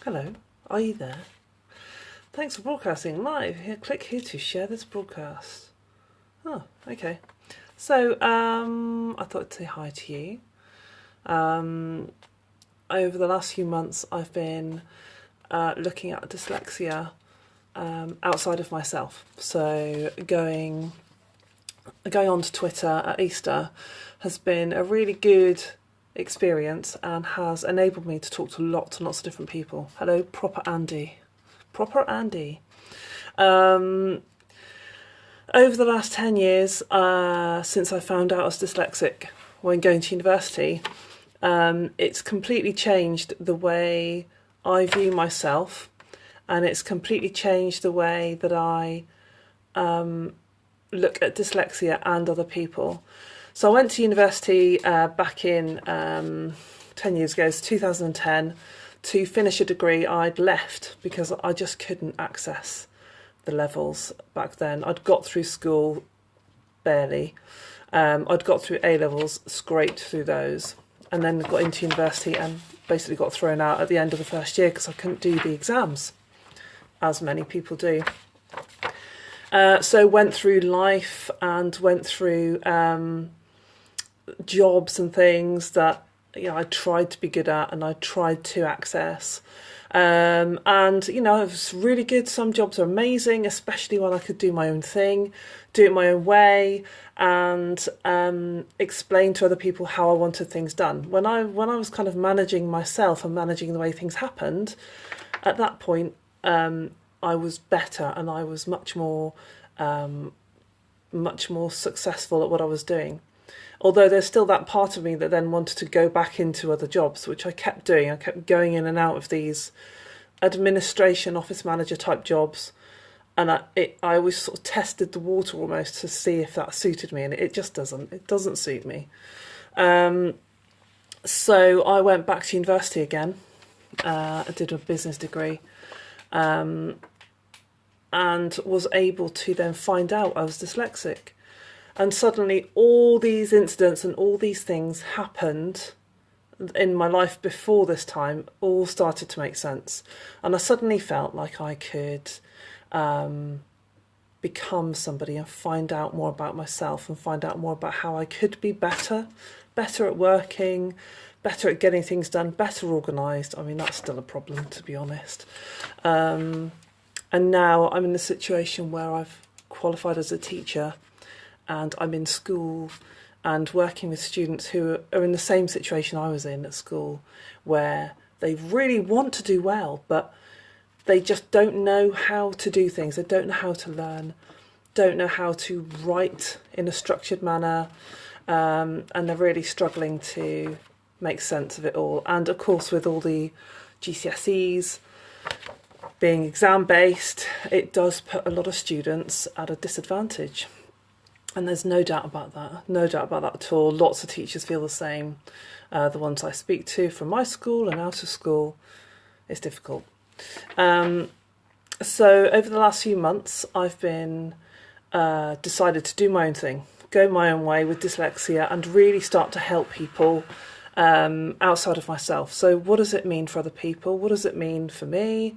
Hello, are you there? Thanks for broadcasting live. Here, click here to share this broadcast. Oh, okay. So, I thought I'd say hi to you. Over the last few months, I've been looking at dyslexia outside of myself. So, going onto Twitter at Easter has been a really good experience and has enabled me to talk to lots and lots of different people. Hello, Proper Andy. Proper Andy. Over the last 10 years, since I found out I was dyslexic when going to university, it's completely changed the way I view myself, and it's completely changed the way that I look at dyslexia and other people. So I went to university back in 10 years ago, so 2010, to finish a degree. I'd left because I just couldn't access the levels back then. I'd got through school barely. I'd got through A-levels, scraped through those, and then got into university and basically got thrown out at the end of the first year because I couldn't do the exams, as many people do. So went through life and went through jobs and things that I tried to be good at and I tried to access. And it was really good. Some jobs are amazing, especially when I could do my own thing, do it my own way, and explain to other people how I wanted things done. When I was kind of managing myself and managing the way things happened, at that point I was better and I was much more successful at what I was doing. Although there's still that part of me that then wanted to go back into other jobs, which I kept doing. I kept going in and out of these administration, office manager type jobs. And I always sort of tested the water almost to see if that suited me. And it just doesn't. It doesn't suit me. So I went back to university again. I did a business degree. And was able to then find out I was dyslexic. And suddenly all these incidents and all these things happened in my life before this time all started to make sense. And I suddenly felt like I could become somebody and find out more about myself and find out more about how I could be better at working, better at getting things done, better organised. I mean, that's still a problem, to be honest. And now I'm in a situation where I've qualified as a teacher and I'm in school and working with students who are in the same situation I was in at school, where they really want to do well, but they just don't know how to do things. They don't know how to learn, don't know how to write in a structured manner, and they're really struggling to make sense of it all. And of course, with all the GCSEs being exam-based, it does put a lot of students at a disadvantage. And there's no doubt about that, at all. Lots of teachers feel the same. The ones I speak to from my school and out of school, it's difficult. So over the last few months, I've been decided to do my own thing, go my own way with dyslexia and really start to help people outside of myself. So what does it mean for other people? What does it mean for me?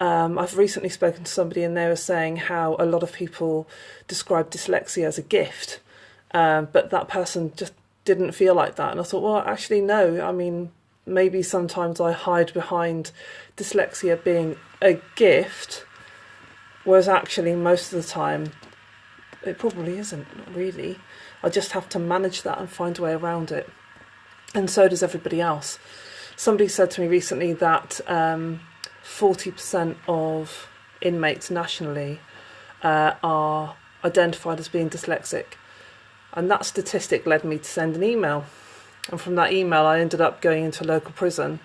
I've recently spoken to somebody and they were saying how a lot of people describe dyslexia as a gift, but that person just didn't feel like that. And I thought, well, actually, no. I mean, maybe sometimes I hide behind dyslexia being a gift, whereas actually most of the time it probably isn't, really. I just have to manage that and find a way around it. And so does everybody else. Somebody said to me recently that 40% of inmates nationally are identified as being dyslexic. And that statistic led me to send an email. And from that email, I ended up going into a local prison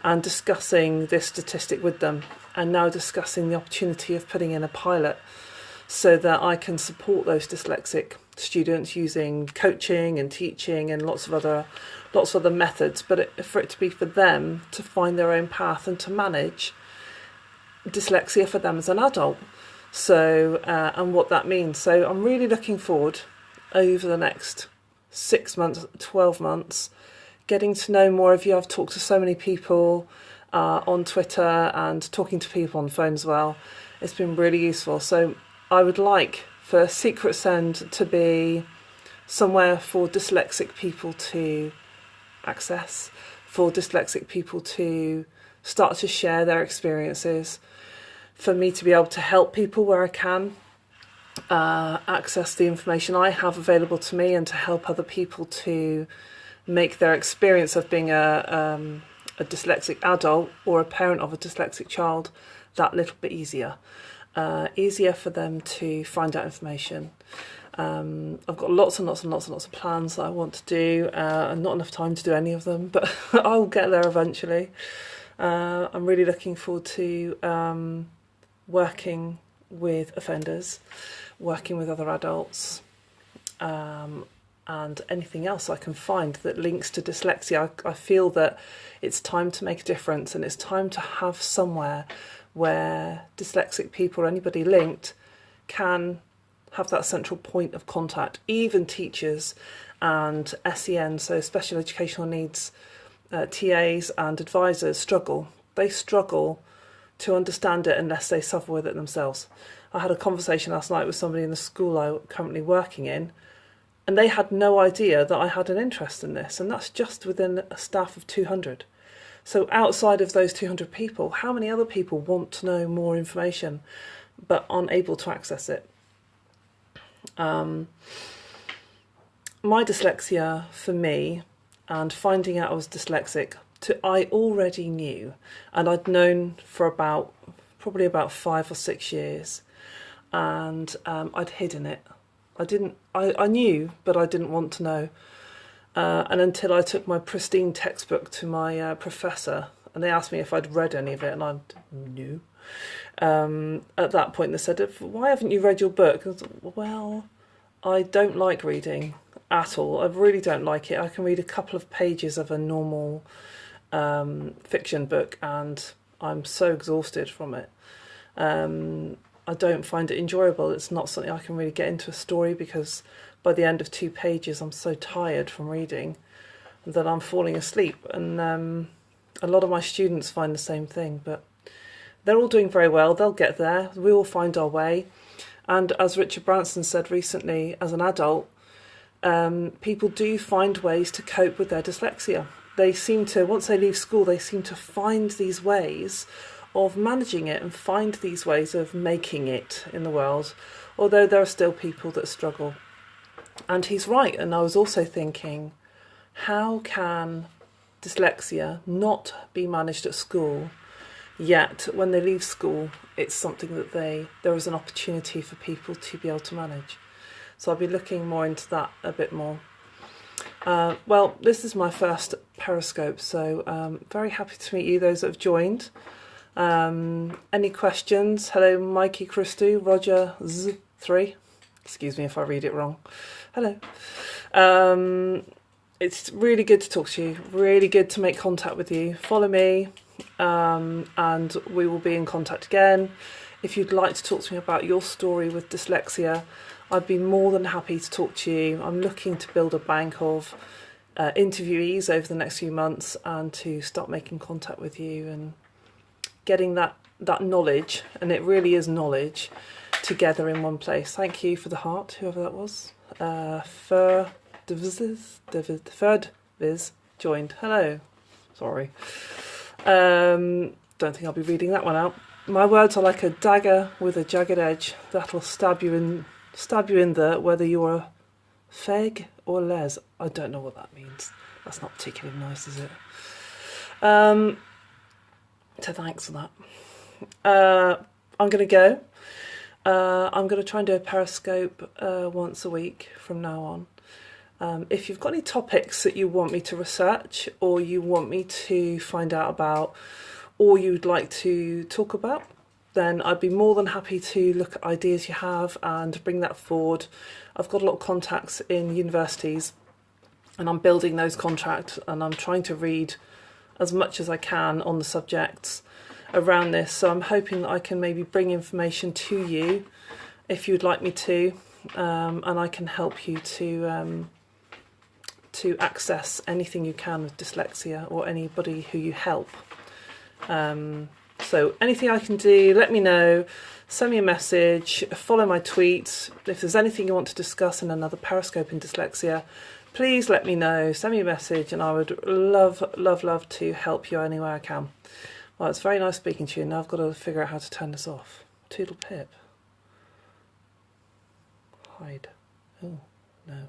and discussing this statistic with them, and now discussing the opportunity of putting in a pilot so that I can support those dyslexic students using coaching and teaching and lots of other methods, but for it to be for them to find their own path and to manage dyslexia for them as an adult. So and what that means. So I'm really looking forward over the next 6 months, 12 months, getting to know more of you. I've talked to so many people on Twitter and talking to people on the phone as well. It's been really useful. So I would like for SecretSEND to be somewhere for dyslexic people to access, for dyslexic people to start to share their experiences, for me to be able to help people where I can, access the information I have available to me, and to help other people to make their experience of being a dyslexic adult or a parent of a dyslexic child that little bit easier. Easier for them to find out information. I've got lots and lots and lots and lots of plans that I want to do, and not enough time to do any of them, but I'll get there eventually. I'm really looking forward to working with offenders, working with other adults, and anything else I can find that links to dyslexia. I feel that it's time to make a difference, and it's time to have somewhere where dyslexic people or anybody linked can have that central point of contact. Even teachers and SEN, so special educational needs, TAs and advisors struggle. They struggle to understand it unless they suffer with it themselves. I had a conversation last night with somebody in the school I'm currently working in, and they had no idea that I had an interest in this, and that's just within a staff of 200. So outside of those 200 people, how many other people want to know more information but aren't able to access it? My dyslexia, for me, and finding out I was dyslexic, I already knew, and I'd known for probably about 5 or 6 years, and I'd hidden it. I knew, but I didn't want to know. And until I took my pristine textbook to my professor, and they asked me if I'd read any of it, and I knew. At that point they said, "Why haven't you read your book?" I was like, well, I don't like reading at all. I really don't like it. I can read a couple of pages of a normal fiction book and I'm so exhausted from it. I don't find it enjoyable. It's not something I can really get into a story, because by the end of 2 pages I'm so tired from reading that I'm falling asleep. And a lot of my students find the same thing, but they're all doing very well. They'll get there. We all find our way. And as Richard Branson said recently, as an adult, people do find ways to cope with their dyslexia. They seem to, once they leave school, they seem to find these ways of managing it and find these ways of making it in the world, although there are still people that struggle. And he's right. And I was also thinking, how can dyslexia not be managed at school, yet when they leave school it's something that there is an opportunity for people to be able to manage? So I'll be looking more into that a bit more. Well, this is my first Periscope, so very happy to meet you, those that have joined. Any questions? Hello, Mikey Christou, Roger Z3. Excuse me if I read it wrong. Hello. It's really good to talk to you, really good to make contact with you. Follow me, and we will be in contact again. If you'd like to talk to me about your story with dyslexia, I'd be more than happy to talk to you. I'm looking to build a bank of interviewees over the next few months, and to start making contact with you and getting that knowledge, and it really is knowledge, together in one place. Thank you for the heart, whoever that was. Third Viz joined. Hello. Sorry. Don't think I'll be reading that one out. My words are like a dagger with a jagged edge that'll stab you in the, whether you're a feg or les. I don't know what that means. That's not particularly nice, is it? So thanks for that. I'm going to go. I'm going to try and do a Periscope once a week from now on. If you've got any topics that you want me to research, or you want me to find out about, or you'd like to talk about, then I'd be more than happy to look at ideas you have and bring that forward. I've got a lot of contacts in universities, and I'm building those contacts, and I'm trying to read as much as I can on the subjects around this. So I'm hoping that I can maybe bring information to you if you'd like me to, and I can help you to access anything you can with dyslexia, or anybody who you help So anything I can do, let me know. Send me a message, follow my tweets. If there's anything you want to discuss in another Periscope in Dyslexia, please let me know. Send me a message and I would love, love, love to help you any way I can. Well, it's very nice speaking to you. Now I've got to figure out how to turn this off. Toodle pip. Hide. Oh, no.